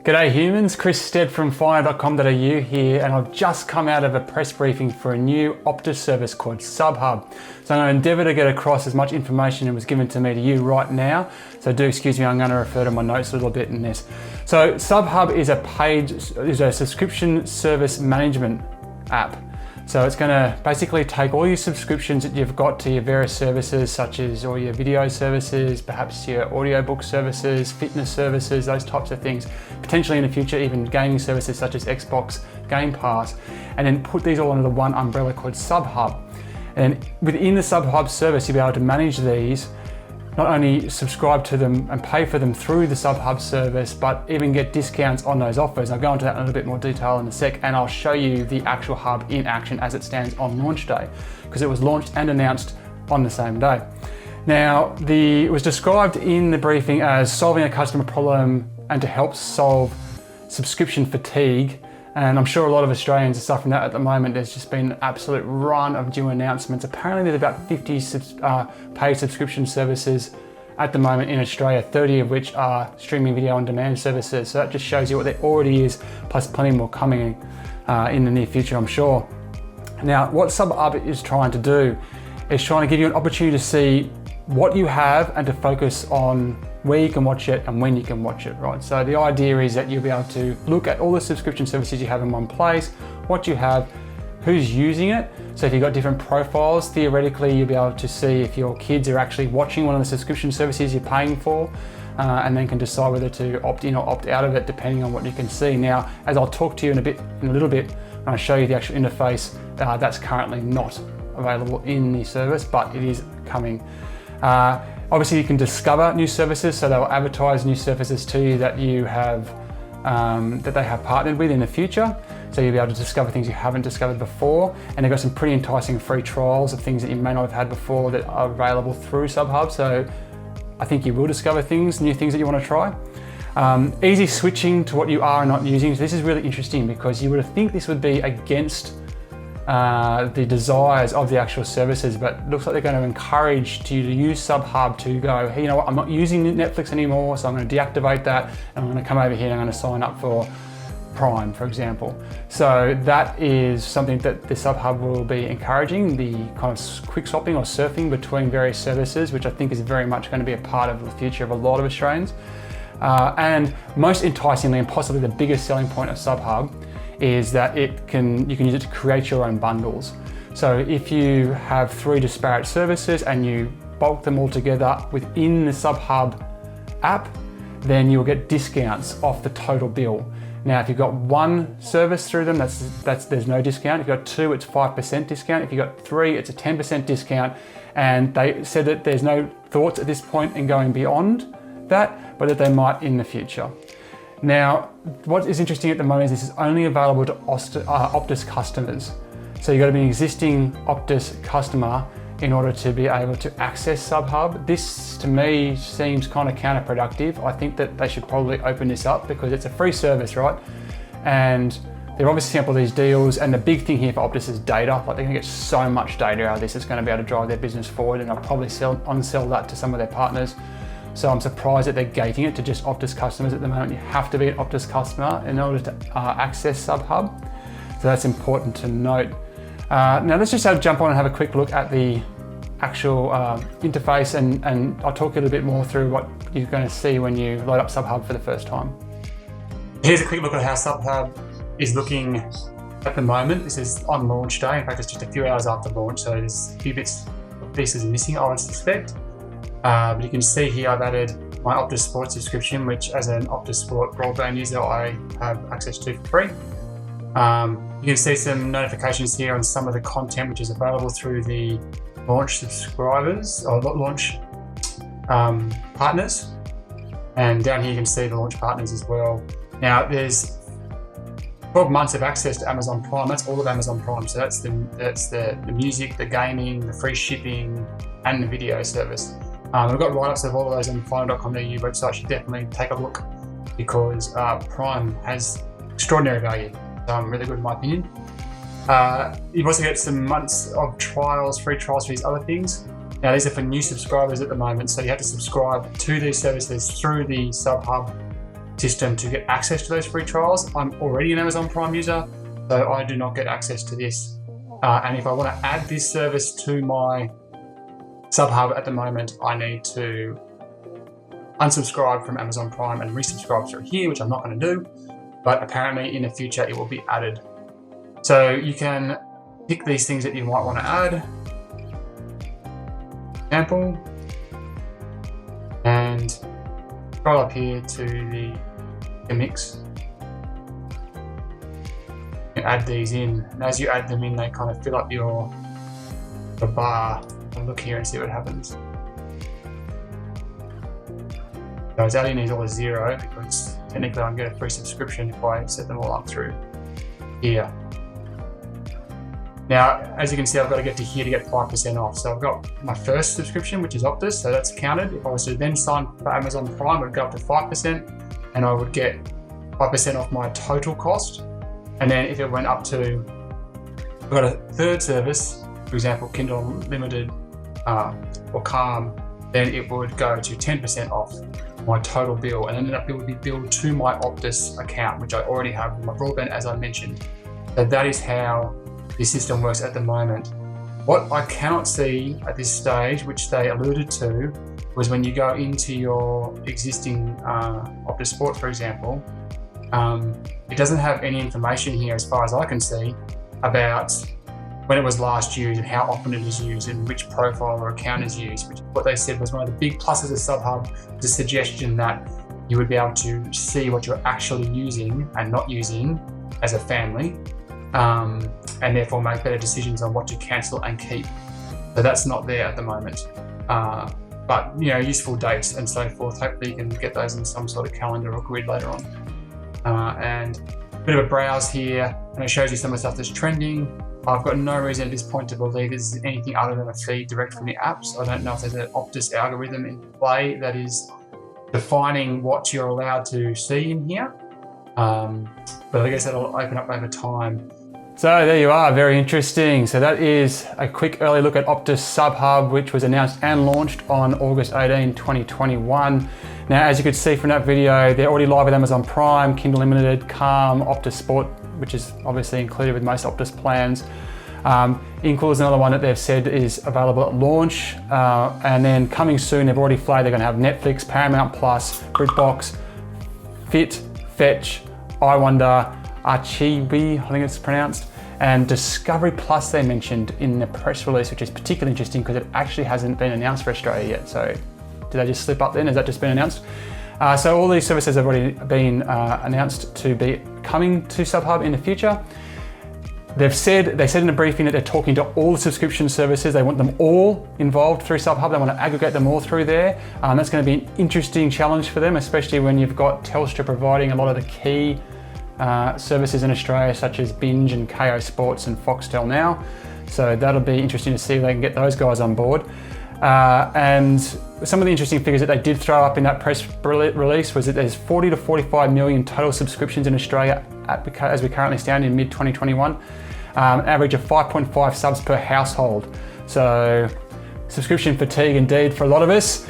G'day humans, Chris Stead from fire.com.au here, and I've just come out of a press briefing for a new Optus service called SubHub. So I'm going to endeavour to get across as much information that was given to me to you right now. So do excuse me, I'm going to refer to my notes a little bit in this. So SubHub is a subscription service management app. So it's going to basically take all your subscriptions that you've got to your various services, such as all your video services, perhaps your audiobook services, fitness services, those types of things, potentially in the future even gaming services such as Xbox Game Pass, and then put these all under the one umbrella called SubHub. And within the SubHub service, you'll be able to manage these, not only subscribe to them and pay for them through the SubHub service, but even get discounts on those offers. I'll go into that in a little bit more detail in a sec, and I'll show you the actual hub in action as it stands on launch day, because it was launched and announced on the same day. Now, it was described in the briefing as solving a customer problem and to help solve subscription fatigue. And I'm sure a lot of Australians are suffering that at the moment. There's just been an absolute run of new announcements. Apparently there's about 50 paid subscription services at the moment in Australia, 30 of which are streaming video on demand services. So that just shows you what there already is, plus plenty more coming in the near future, I'm sure. Now, what SubHub is trying to do is trying to give you an opportunity to see what you have and to focus on where you can watch it and when you can watch it, right? So the idea is that you'll be able to look at all the subscription services you have in one place, what you have, who's using it. So if you've got different profiles, theoretically you'll be able to see if your kids are actually watching one of the subscription services you're paying for, and then can decide whether to opt in or opt out of it depending on what you can see. Now, as I'll talk to you in a little bit, when I show you the actual interface, that's currently not available in the service, but it is coming. Obviously you can discover new services, so they'll advertise new services to you that you have, that they have partnered with in the future. So you'll be able to discover things you haven't discovered before, and they've got some pretty enticing free trials of things that you may not have had before that are available through SubHub. So I think you will discover new things that you want to try. Easy switching to what you are not using. So this is really interesting because you would think this would be against the desires of the actual services, but it looks like they're going to encourage you to use SubHub to go, hey, you know what, I'm not using Netflix anymore, so I'm going to deactivate that, and I'm going to come over here and I'm going to sign up for Prime, for example. So that is something that the SubHub will be encouraging, the kind of quick swapping or surfing between various services, which I think is very much going to be a part of the future of a lot of Australians. And most enticingly, and possibly the biggest selling point of SubHub, is that you can use it to create your own bundles. So if you have 3 disparate services and you bulk them all together within the SubHub app, then you'll get discounts off the total bill. Now, if you've got 1 service through them, there's no discount. If you've got 2, it's 5% discount. If you've got 3, it's a 10% discount. And they said that there's no thoughts at this point in going beyond that, but that they might in the future. Now, what is interesting at the moment is this is only available to Optus customers. So you've got to be an existing Optus customer in order to be able to access SubHub. This, to me, seems kind of counterproductive. I think that they should probably open this up because it's a free service, right? And they're obviously sample these deals, and the big thing here for Optus is data. Like, they're gonna get so much data out of this, it's gonna be able to drive their business forward, and they'll probably on-sell that to some of their partners. So I'm surprised that they're gating it to just Optus customers at the moment. You have to be an Optus customer in order to access SubHub. So that's important to note. Now let's just jump on and have a quick look at the actual interface, and I'll talk a little bit more through what you're going to see when you load up SubHub for the first time. Here's a quick look at how SubHub is looking at the moment. This is on launch day. In fact, it's just a few hours after launch, so there's a few pieces missing, I would suspect. But you can see here I've added my Optus Sport subscription, which as an Optus Sport broadband user I have access to for free. You can see some notifications here on some of the content which is available through the launch subscribers or launch partners. And down here you can see the launch partners as well. Now there's 12 months of access to Amazon Prime. That's all of Amazon Prime. So that's the music, the gaming, the free shipping, and the video service. We've got write-ups of all of those on the fire.com.au website. You should definitely take a look because Prime has extraordinary value. Really good in my opinion. You've also got some months of trials, free trials for these other things. Now these are for new subscribers at the moment, so you have to subscribe to these services through the SubHub system to get access to those free trials. I'm already an Amazon Prime user, so I do not get access to this. And if I want to add this service to my SubHub at the moment, I need to unsubscribe from Amazon Prime and resubscribe through here, which I'm not going to do, but apparently in the future it will be added. So you can pick these things that you might want to add. Example, and scroll up here to the mix. You add these in, and as you add them in, they kind of fill up your bar. I'll look here and see what happens. So it's adding these all as 0 because technically I can get a free subscription if I set them all up through here. Now, as you can see, I've got to get to here to get 5% off. So I've got my first subscription, which is Optus, so that's counted. If I was to then sign for Amazon Prime, it would go up to 5%, and I would get 5% off my total cost. And then if it went up to, I've got a third service, for example, Kindle Unlimited or Calm, then it would go to 10% off my total bill, and then it would be billed to my Optus account, which I already have with my broadband, as I mentioned. So that is how this system works at the moment. What I cannot see at this stage, which they alluded to, was when you go into your existing Optus Sport, for example, it doesn't have any information here, as far as I can see, about when it was last used and how often it is used and which profile or account is used, which what they said was one of the big pluses of SubHub, the suggestion that you would be able to see what you're actually using and not using as a family, and therefore make better decisions on what to cancel and keep. So that's not there at the moment. But useful dates and so forth. Hopefully you can get those in some sort of calendar or grid later on. And a bit of a browse here, and it shows you some of the stuff that's trending. I've got no reason at this point to believe this is anything other than a feed direct from the apps. I don't know if there's an Optus algorithm in play that is defining what you're allowed to see in here. But I guess that'll open up over time. So there you are, very interesting. So that is a quick early look at Optus SubHub, which was announced and launched on August 18, 2021. Now, as you could see from that video, they're already live with Amazon Prime, Kindle Unlimited, Calm, Optus Sport, which is obviously included with most Optus plans. Inkle is another one that they've said is available at launch. And then coming soon, they've already flagged they're gonna have Netflix, Paramount Plus, BritBox, Fit, Fetch, iWonder, Archibi, I think it's pronounced, and Discovery Plus they mentioned in the press release, which is particularly interesting because it actually hasn't been announced for Australia yet. So did they just slip up then? Has that just been announced? So all these services have already been announced to be coming to SubHub in the future. They said in a briefing that they're talking to all the subscription services. They want them all involved through SubHub. They want to aggregate them all through there. That's going to be an interesting challenge for them, especially when you've got Telstra providing a lot of the key services in Australia, such as Binge and KO Sports and Foxtel now. So that'll be interesting to see if they can get those guys on board. And some of the interesting figures that they did throw up in that press release was that there's 40 to 45 million total subscriptions in Australia as we currently stand in mid-2021, an average of 5.5 subs per household. So subscription fatigue indeed for a lot of us.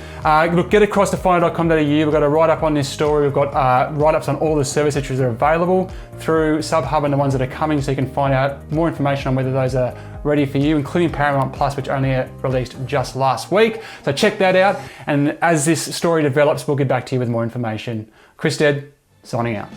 Look, get across to finder.com.au. We've got a write-up on this story. We've got write-ups on all the services that are available through SubHub and the ones that are coming, so you can find out more information on whether those are ready for you, including Paramount Plus, which only released just last week. So check that out. And as this story develops, we'll get back to you with more information. Chris Dead, signing out.